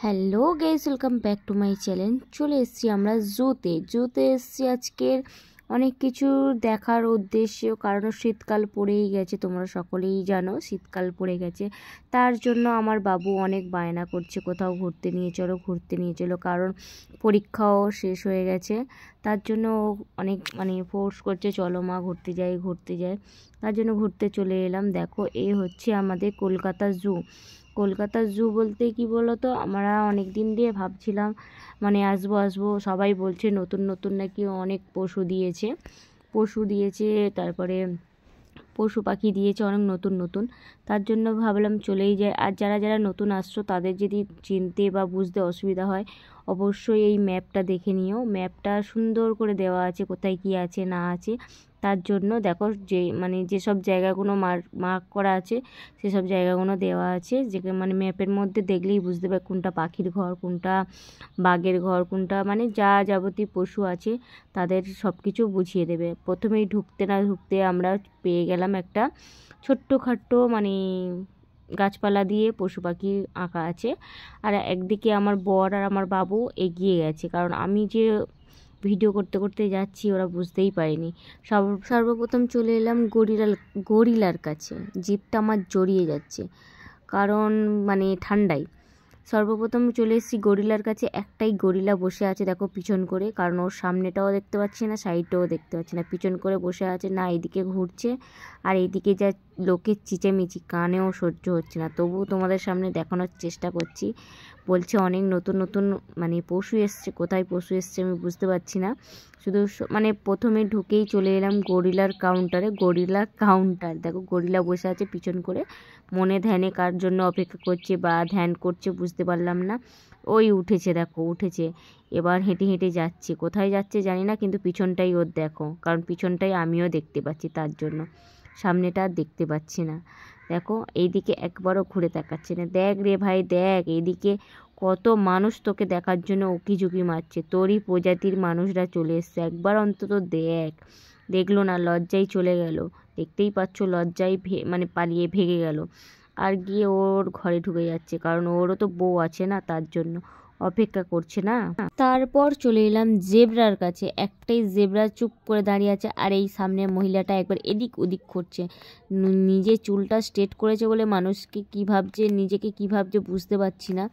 Hello guys, welcome back to my channel. চলে এসেছি আমরা জুতে এসেছি আজকের অনেক কিছু দেখার উদ্দেশ্যে, কারণ শীতকাল পড়েই গেছে, তোমরা সকলেই জানো শীতকাল পড়ে গেছে। তার জন্য আমার বাবু অনেক বায়না করছে কোথাও ঘুরতে নিয়ে চলো, কারণ পরীক্ষাও শেষ হয়ে গেছে। তার জন্য ও অনেক ফোর্স করছে, চলো মা ঘুরতে যাই। তার জন্য ঘুরতে চলে এলাম। দেখো, এই হচ্ছে আমাদের কলকাতা জু বলতে কি বলো তো, আমরা অনেক দিন দিয়ে ভাবছিলাম আসবো। সবাই বলছে নতুন নাকি অনেক পশু দিয়েছে, তারপরে পশু পাখি দিয়েছে অনেক নতুন। তার জন্য ভাবলাম চলেই যায়। আর যারা নতুন আসছো তাদের যদি চিনতে বা বুঝতে অসুবিধা হয়, অবশ্যই এই ম্যাপটা দেখে নিও। ম্যাপটা সুন্দর করে দেওয়া আছে, কোথায় কি আছে না আছে। তার জন্য দেখো যেসব জায়গাগুলো মার্ক করা আছে সেসব জায়গাগুলো দেওয়া আছে, যে ম্যাপের মধ্যে দেখলেই বুঝতে পারবে কোনটা পাখির ঘর, কোনটা বাঘের ঘর, কোনটা যা যাবতীয় পশু আছে তাদের সব কিছু বুঝিয়ে দেবে। প্রথমেই ঢুকতে আমরা পেয়ে গেলাম একটা ছোট্টখাট্টো গাছপালা দিয়ে পশু পাখি আঁকা আছে। আর একদিকে আমার বর আর আমার বাবু এগিয়ে গেছে, কারণ আমি যে ভিডিও করতে যাচ্ছি ওরা বুঝতেই পারেনি। সর্বপ্রথম চলে এলাম গরিলার কাছে। জিভটা আমার জড়িয়ে যাচ্ছে, কারণ ঠান্ডায়। সর্বপ্রথম চলে এসেছি গরিলার কাছে। একটাই গরিলা বসে আছে, দেখো পিছন করে, কারণ ওর সামনেটাও দেখতে পাচ্ছি না, সাইডটাও দেখতে পাচ্ছি না, পিছন করে বসে আছে, না এইদিকে ঘুরছে। আর এইদিকে যা লোকের চিচেমিচি, কানেও সহ্য হচ্ছে না, তবু তোমাদের সামনে দেখানোর চেষ্টা করছি। বলছে অনেক নতুন পশু এসছে, কোথায় পশু এসছে আমি বুঝতে পারছি না। শুধু প্রথমে ঢুকেই চলে এলাম গরিলা কাউন্টার। দেখো গরিলা বসে আছে পিছন করে, মনে ধ্যানে কার জন্য অপেক্ষা করছে বা ধ্যান করছে বুঝতে পারলাম না। ওই উঠেছে, এবার হেঁটে যাচ্ছে, কোথায় যাচ্ছে জানি না, কিন্তু পিছনটাই ওর দেখো, কারণ পিছনটাই আমিও দেখতে পাচ্ছি, তার জন্য সামনেটা আর দেখতে পাচ্ছি না। দেখো এইদিকে একবারও ঘুরে তাকাচ্ছে না। দেখ রে ভাই দেখ, এইদিকে কত মানুষ তোকে দেখার জন্য উকিঝুঁকি মারছে, তোরই প্রজাতির মানুষরা চলে এসছে, একবার অন্তত দেখলো না, লজ্জায় চলে গেল। দেখতেই পাচ্ছ লজ্জায় পালিয়ে ভেগে গেল, আর গিয়ে ওর ঘরে ঢুকে যাচ্ছে, কারণ ওরও তো বউ আছে না, তার জন্য অপেক্ষা করছে না। তারপর চলে এলাম জেব্রার কাছে। একটাই জেব্রা চুপ করে দাঁড়িয়ে আছে, আর এই সামনের মহিলাটা একবার এদিক ওদিক করছে। নিজে চুলটা স্ট্রেট করেছে বলে মানুষকে নিজেকে কি ভাবছে বুঝতে পারছি না।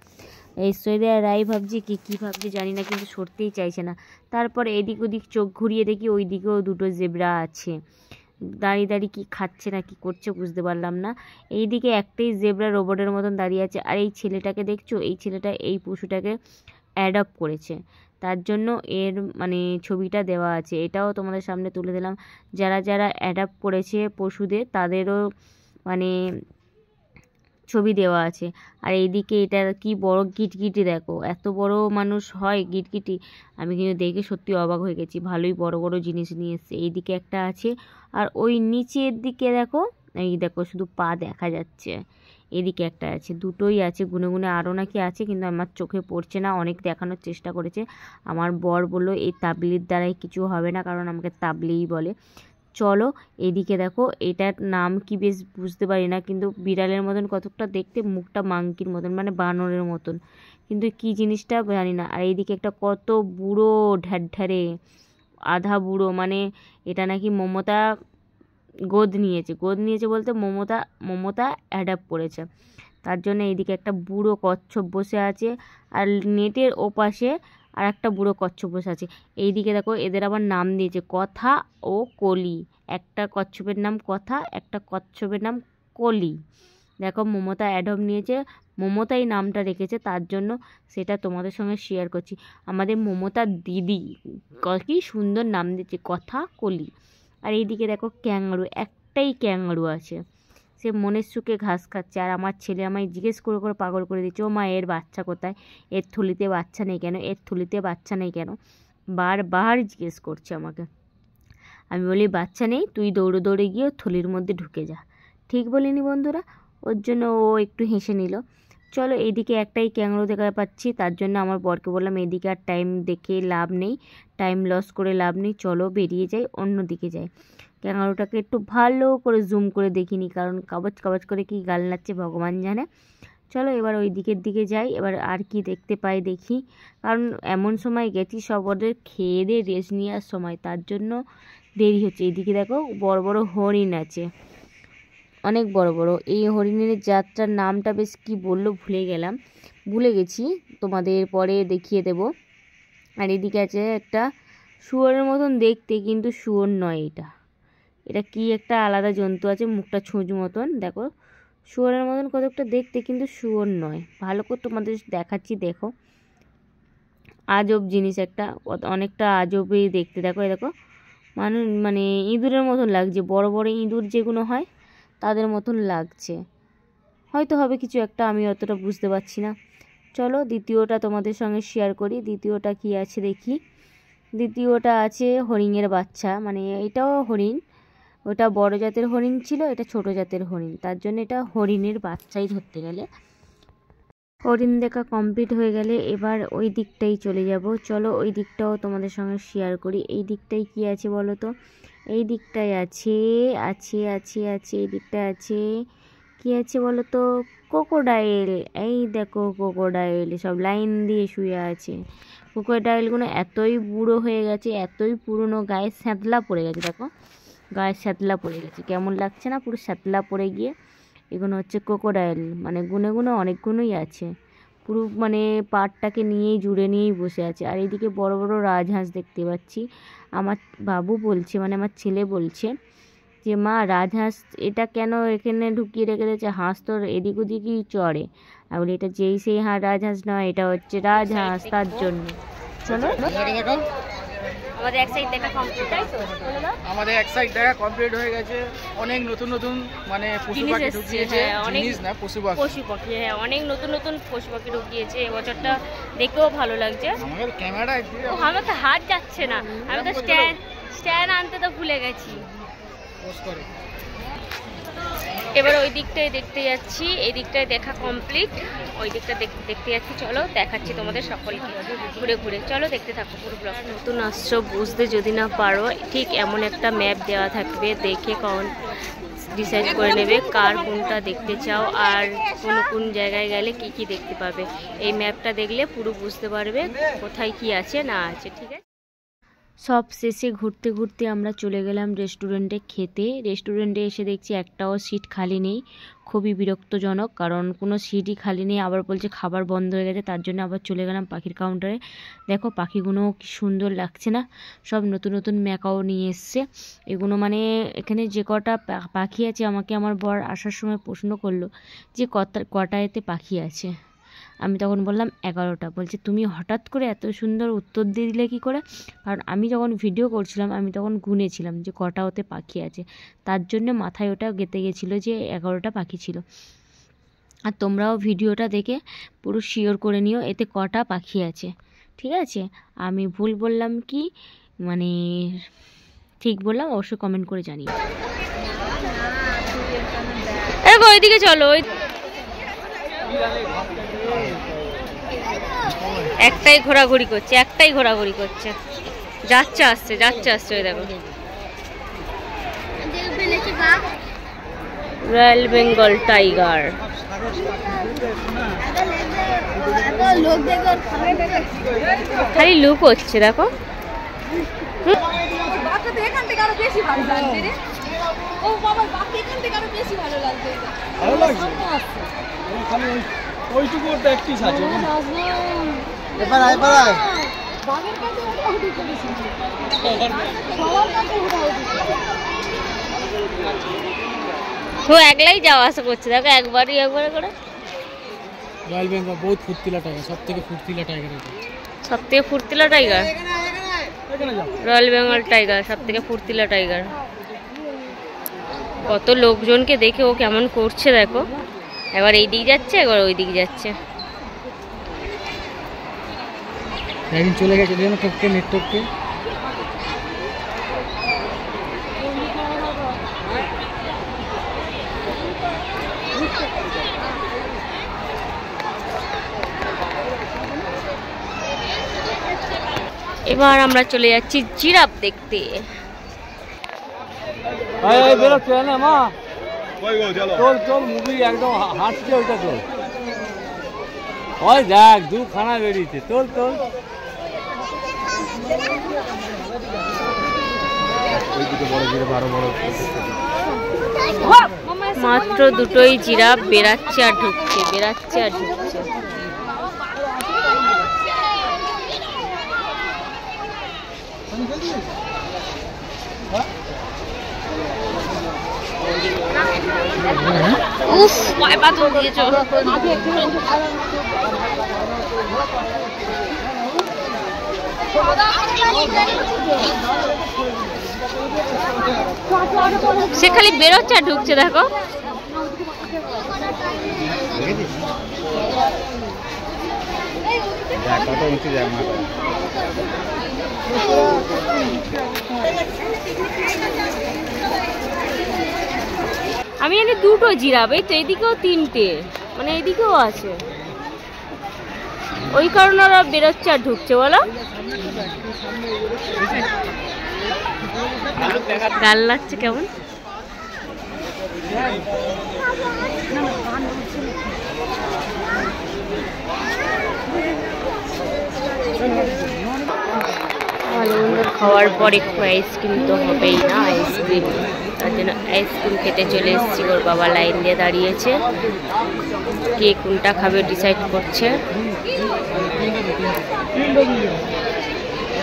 ঐশ্বরিয়া রায় ভাবছে কি ভাবছে জানি না, কিন্তু সরতেই চাইছে না। তারপর এদিক ওদিক চোখ ঘুরিয়ে দেখি ওই দিকেও দুটো জেব্রা আছে, দাঁড়িয়ে কি খাচ্ছে না কি করছে বুঝতে পারলাম না। এইদিকে একটাই জেব্রা রোবটের মতন দাঁড়িয়ে আছে। আর এই ছেলেটাকে দেখছো, এই ছেলেটা এই পশুটাকে অ্যাডপ্ট করেছে, তার জন্য এর ছবিটা দেওয়া আছে। এটাও তোমাদের সামনে তুলে দিলাম। যারা অ্যাডপ্ট করেছে পশুদের তাদেরও ছবি দেওয়া আছে। আর এইদিকে এটা কি বড় গিটগিটি, দেখো এত বড় মানুষ হয় গিটগিটি, আমি কিন্তু দেখে সত্যি অবাক হয়ে গেছি। ভালোই বড় জিনিস নিয়ে এসছে। এইদিকে একটা আছে, আর ওই নিচের দিকে দেখো শুধু পা দেখা যাচ্ছে। এদিকে একটা আছে, দুটোই আছে, গুনে আরও নাকি আছে, কিন্তু আমার চোখে পড়ছে না। অনেক দেখানোর চেষ্টা করেছে, আমার বর বললো এই তাবলির দ্বারাই কিছু হবে না, কারণ আমাকে তাবলিই বলে। চলো এদিকে দেখো, এটার নাম কি বেশ বুঝতে পারি না, কিন্তু বিড়ালের মতন কতকটা দেখতে, মুখটা মাংকির মতন বানরের মতন, কিন্তু কি জিনিসটা জানি না। আর এইদিকে একটা কত বুড়ো ঢ্যাঢ্যারে আধা বুড়ো, এটা নাকি মমতা গোদ নিয়েছে বলতে মমতা অ্যাডাপ্ট করেছে, তার জন্য এইদিকে একটা বুড়ো কচ্ছপ বসে আছে। আর নেটের ওপাশে আর একটা বুড়ো কচ্ছপ বসে আছে। এইদিকে দেখো এদের আবার নাম দিয়েছে কথা ও কলি। একটা কচ্ছপের নাম কথা, একটা কচ্ছপের নাম কলি। দেখো মমতা অ্যাডপ্ট নিয়েছে, মমতাই নামটা রেখেছে, তার জন্য সেটা তোমাদের সঙ্গে শেয়ার করছি। আমাদের মমতার দিদি কি সুন্দর নাম দিয়েছে, কথা কলি। আর এইদিকে দেখো ক্যাঙ্গারু, একটাই ক্যাঙ্গারু আছে, সে মনের সুখে ঘাস খাচ্ছে। আর আমার ছেলে আমায় জিজ্ঞেস করে পাগল করে দিচ্ছে, ও মা এর বাচ্চা কোথায়, এর থলিতে বাচ্চা নেই কেন, বারবার জিজ্ঞেস করছে আমাকে। আমি বলি বাচ্চা নেই, তুই দৌড়ে গিয়ে থলির মধ্যে ঢুকে যা। ঠিক বলিনি বন্ধুরা? ওর জন্য ও একটু হেসে নিল। চলো এইদিকে একটাই ক্যাঙ্গারু দেখা পাচ্ছি, তার জন্য আমার বরকে বললাম এদিকে আর টাইম দেখে লাভ নেই, টাইম লস করে লাভ নেই, চলো বেরিয়ে যাই, অন্য দিকে যাই। ক্যাঙ্গারুটাকে একটু ভালো করে জুম করে দেখিনি, কারণ কাবচ করে কি গাল নাচ্ছে ভগবান জানে। চলো এবার ওই দিকের দিকে যাই, এবার আর কি দেখতে পাই দেখি, কারণ এমন সময় গেছি সব ওদের খেয়ে দিয়ে রেস্ট নেওয়ার সময়, তার জন্য দেরি হচ্ছে। এইদিকে দেখো বড় বড় হরিণ আছে, অনেক বড় বড়। এই হরিণের জাতটার নামটা বেশ কি বললো ভুলে গেছি, তোমাদের পরে দেখিয়ে দেব। আর এদিকে আছে একটা শুয়োরের মতন দেখতে, কিন্তু শুয়োর নয়, এটা কি একটা আলাদা জন্তু আছে, মুখটা ছুঁচ মতন, দেখো শুয়োরের মতন কত একটা দেখতে, কিন্তু শুয়োর নয়। ভালো করে তোমাদের দেখাচ্ছি, দেখো আজব জিনিস একটা, অনেকটা আজবই দেখতে। দেখো দেখো মানে ইঁদুরের মতন লাগছে, বড় বড় ইঁদুর যেগুলো হয় তাদের মতন লাগছে, হয়তো হবে কিছু একটা, আমি অতটা বুঝতে পারছি না। চলো দ্বিতীয়টা তোমাদের সঙ্গে শেয়ার করি। দ্বিতীয়টা কি আছে দেখি। দ্বিতীয়টা আছে হরিণের বাচ্চা, মানে এটাও হরিণ, ওটা বড় জাতের হরিণ ছিল, এটা ছোট জাতের হরিণ, তার জন্য এটা হরিণের বাচ্চাই ধরতে গেলে। হরিণ দেখা কমপ্লিট হয়ে গেলে এবার ওই দিকটাই চলে যাব। চলো ওই দিকটাও তোমাদের সঙ্গে শেয়ার করি। এই দিকটায় কি আছে বলো তো? এই দিকটায় আছে আছে আছে আছে এই দিকটায় আছে কি আছে বলো তো? ক্রোকোডাইল। এই দেখো ক্রোকোডাইল সব লাইন দিয়ে শুয়ে আছে। ক্রোকোডাইলগুলো এতই বুড়ো হয়ে গেছে, এতই পুরনো, গায়ে স্যাঁতলা পড়ে গেছে, দেখো গায়ে স্যাঁতলা পড়ে গেছে, কেমন লাগছে না? পুরো স্যাঁতলা পড়ে গিয়ে এগুলো হচ্ছে ক্রোকোডাইল, মানে গুনে গুনে অনেকগুলোই আছে, পুরো মানে পাড়টাকে নিয়েই জুড়ে নিয়েই বসে আছে। আর এইদিকে বড় বড় রাজহাঁস দেখতে পাচ্ছি। আমার বাবু বলছে, মানে আমার ছেলে বলছে যে মা রাজহাঁস এটা কেন এখানে ঢুকিয়ে রেখে দিয়েছে, হাঁস তো এদিক ওদিকই চড়ে। আর বলি এটা যেই সেই রাজহাঁস নয়, এটা হচ্ছে রাজহাঁস, তার জন্য। চলো আমাদের এক সাইড দেখা কমপ্লিট, তাই তো? আমাদের এক সাইড দেখা কমপ্লিট হয়ে গেছে। অনেক নতুন নতুন মানে পশু পাখি ঢুকিয়েছে, জিনিস না পশু পাখি, হ্যাঁ অনেক নতুন নতুন পশু পাখি ঢুকিয়েছে। এবছরটা দেখেও ভালো লাগছে। আমাদের ক্যামেরা আমার তো হাত যাচ্ছে না, আমি তো স্ট্যান্ড আনতে তো ভুলে গেছি। এবার ওই দিকটাই দেখতে যাচ্ছি, এই দিকটায় দেখা কমপ্লিট, ওই দিকটা দেখতে যাচ্ছি। চলো দেখাচ্ছি তোমাদের সকলকে ঘুরে ঘুরে, চলো দেখতে থাকো পুরো ব্লগ। নতুন আসছো, বুঝতে যদি না পারো, ঠিক এমন একটা ম্যাপ দেওয়া থাকবে, দেখে ডিসাইড করে নেবে কার কোনটা দেখতে চাও আর কোন জায়গায় গেলে কি কি দেখতে পাবে। এই ম্যাপটা দেখলে পুরো বুঝতে পারবে কোথায় কি আছে না আছে, ঠিক আছে? সব শেষে ঘুরতে ঘুরতে আমরা চলে গেলাম রেস্টুরেন্টে খেতে। রেস্টুরেন্টে এসে দেখছি একটাও সিট খালি নেই, খুবই বিরক্তজনক, কারণ কোনো সিটই খালি নেই। আবার বলছে খাবার বন্ধ হয়ে গেছে, তার জন্য আবার চলে গেলাম পাখির কাউন্টারে। দেখো পাখিগুলো কি সুন্দর লাগছে না, সব নতুন নতুন ম্যাকাও নিয়ে এসছে। এগুলো মানে এখানে যে কটা পাখি আছে, আমাকে আমার বর আসার সময় প্রশ্ন করলো যে কটা এতে পাখি আছে। আমি তখন বললাম 11টা। বলছে তুমি হঠাৎ করে এত সুন্দর উত্তর দিয়ে দিলে কী করে? কারণ আমি যখন ভিডিও করছিলাম আমি তখন গুনেছিলাম যে কটা ওতে পাখি আছে, তার জন্য মাথায় ওটা গেঁথে গেছিলো যে 11টা পাখি ছিল। আর তোমরাও ভিডিওটা দেখে পুরো শিওর করে নিও এতে কটা পাখি আছে, ঠিক আছে? আমি ভুল বললাম কি মানে ঠিক বললাম অবশ্যই কমেন্ট করে জানিও। ওইদিকে চলো, একটাই ঘোরাঘুরি করছে, যাচ্ছে আসছে। ওই দেখো রয়্যাল বেঙ্গল টাইগার। খালি লুক হচ্ছে, দেখো তো একলাই যাওয়া আসা করছে, দেখো একবার করে। রয়্যাল বেঙ্গল বহুত ফুর্তিলা টাইগার, সবথেকে ফুর্তিলা টাইগার, রয়্যাল বেঙ্গল টাইগার সবথেকে ফুর্তিলা টাইগার। কত লোকজনকে দেখে ও কেমন করছে দেখো, একবার এই দিক যাচ্ছে একবার ওই দিক যাচ্ছে। একদিন চলে গেছে নেটওয়ার্কে। এবার আমরা চলে যাচ্ছি জিরাফ দেখতে। চল মুভি একদম হাঁটছে ওইটা, চল ওই দেখ দুখানা বেরিয়েছে, তোল তোল। মাত্র দুটোই জিরাফ বেরাচ্ছে আর ঢুকছে, বেরাচ্ছে আর ঢুকছে। উফ, পায়ে পাথর দিয়েছো। সে খালি বেরোচ্ছে আর ঢুকছে, দেখো। আমি জানি দুটো জিরাফ, এই তো এদিকেও তিনটে, মানে এদিকেও আছে, ওই কারণে ওরা বেরোচ্ছে আর ঢুকছে। বলো, গাল লাগছে কেমন? ভালো মন্দ খাওয়ার পর একটু আইসক্রিম তো হবেই না, আইসক্রিম, তার জন্য আইসক্রিম খেতে চলে এসেছি। ওর বাবা লাইন দিয়ে দাঁড়িয়েছে, কে কোনটা খাবে ডিসাইড করছে।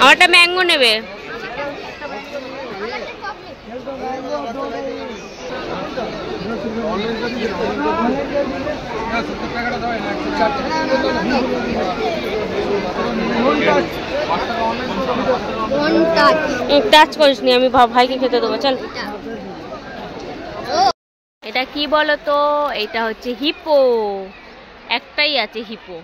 আমারটা ম্যাঙ্গো নেবে। টাচ করিস নি, আমি ভাইকে খেতে দেবো। চল, এটা কি বলো তো? এটা হচ্ছে হিপো, একটাই আছে হিপো।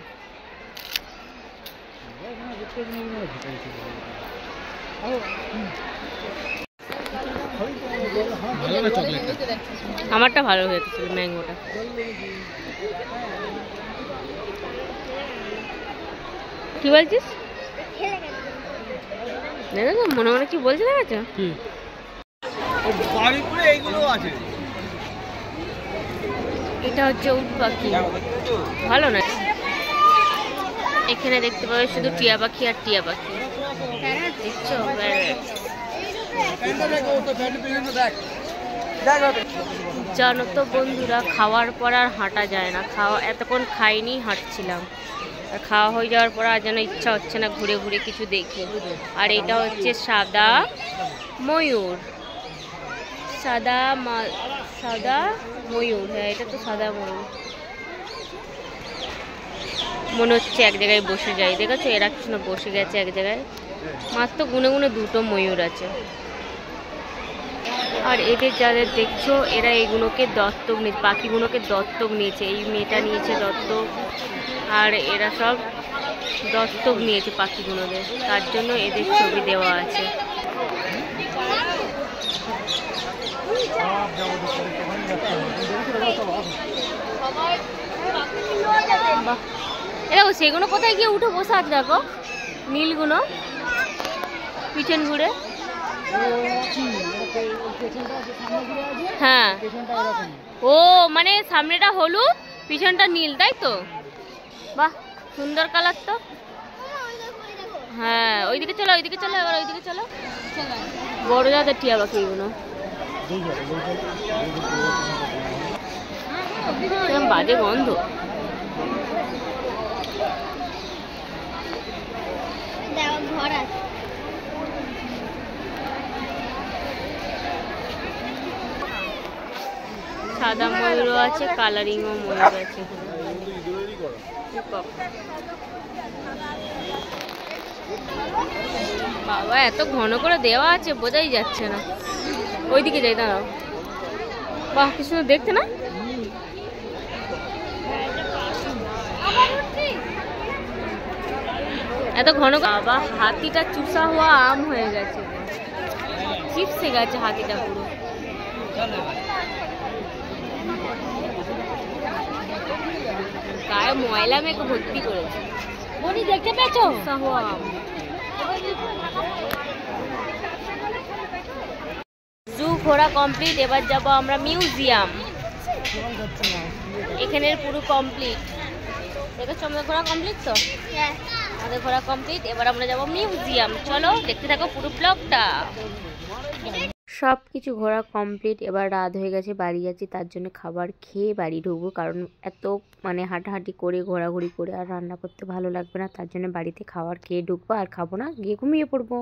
আমারটা ভালো হয়েছে, ম্যাঙ্গোটা। কি বলছিস? মনে মনে কি বলছে, দেখেছো? এটা হচ্ছে উট পাখি, ভালো না? এখানে দেখতে পাবে শুধু টিয়া পাখি আর টিয়া পাখি, দেখছো? জানো তো বন্ধুরা, খাওয়ার পর আর হাঁটা যায় না। এতক্ষণ খাইনি, হাঁটছিলাম, আর খাওয়া হয়ে যাওয়ার পর আর যেন ইচ্ছা হচ্ছে না ঘুরে ঘুরে কিছু দেখি। আর এটা হচ্ছে সাদা ময়ূর, সাদা ময়ূর। হ্যাঁ, এটা তো সাদা ময়ূর। মনে হচ্ছে এক জায়গায় বসে যায়, দেখেছো? এরা কিছু না বসে গেছে এক জায়গায়। মাত্র গুনে গুনে দুটো ময়ূর আছে। আর এদের যাদের দেখছো, এরা এগুলোকে দত্তক নিয়েছে, পাখিগুলোকে দত্তক নিয়েছে। এই মেয়েটা নিয়েছে দত্তক, আর এরা সব দত্তক নিয়েছে পাখিগুলোকে, তার জন্য এদের ছবি দেওয়া আছে। দেখো সেগুলো কোথায় গিয়ে উঠে বসে আছে, দেখো নীলগুলো পিছন ঘুরে। হ্যাঁ, ও মানে সামনেটা হলুদ, পিছনটা নীল, তাই তো? বাহ, সুন্দর কালার তো। হ্যাঁ, ওইদিকে চলো, ওইদিকে চলো, এবার ওইদিকে চলো। বড় জাতের টিয়া পাখি এগুলো, বাজে গন্ধ। সাদা ময়ূরও আছে, কালারিংও ময়ূর আছে। বাবা, এত ঘন করে দেওয়া আছে, বোঝাই যাচ্ছে না। ওইদিকে যাই, দাঁড়াও। বাহ, কি সুন্দর দেখতে না? এত ঘন। বাবা, হাতিটা চুষা হওয়া আম হয়ে গেছে, চিপসে গেছে হাতিটা পুরো। গায়ে ময়লা মেঘ ভর্তি করেছে। বনি, দেখতে পেয়েছো? চুষা হওয়া আম। জু ঘোরা কমপ্লিট, এবার যাব আমরা মিউজিয়াম। এখানের পুরো কমপ্লিট। দেখেছো আমাদের ঘোরা কমপ্লিট তো? আমাদের ঘোরা কমপ্লিট। এবার আমরা যাবো মিউজিয়াম। চলো দেখতে থাকো পুরো ব্লগটা। সব কিছু ঘোরা কমপ্লিট। এবার রাত হয়ে গেছে, বাড়ি যাচ্ছি। তার জন্য খাবার খেয়ে বাড়ি ঢুকবো, কারণ এত মানে হাঁটাহাঁটি করে ঘোরাঘুরি করে আর রান্না করতে ভালো লাগবে না। তার জন্য বাড়িতে খাবার খেয়ে ঢুকবো, আর খাবো না, গিয়ে ঘুমিয়ে পড়বো।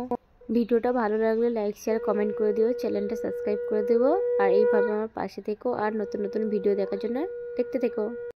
ভিডিওটা ভালো লাগলে লাইক শেয়ার কমেন্ট করে দিও, চ্যানেলটা সাবস্ক্রাইব করে দেবো। আর এইভাবে আমার পাশে থেকো, আর নতুন নতুন ভিডিও দেখার জন্য দেখতে থেকো।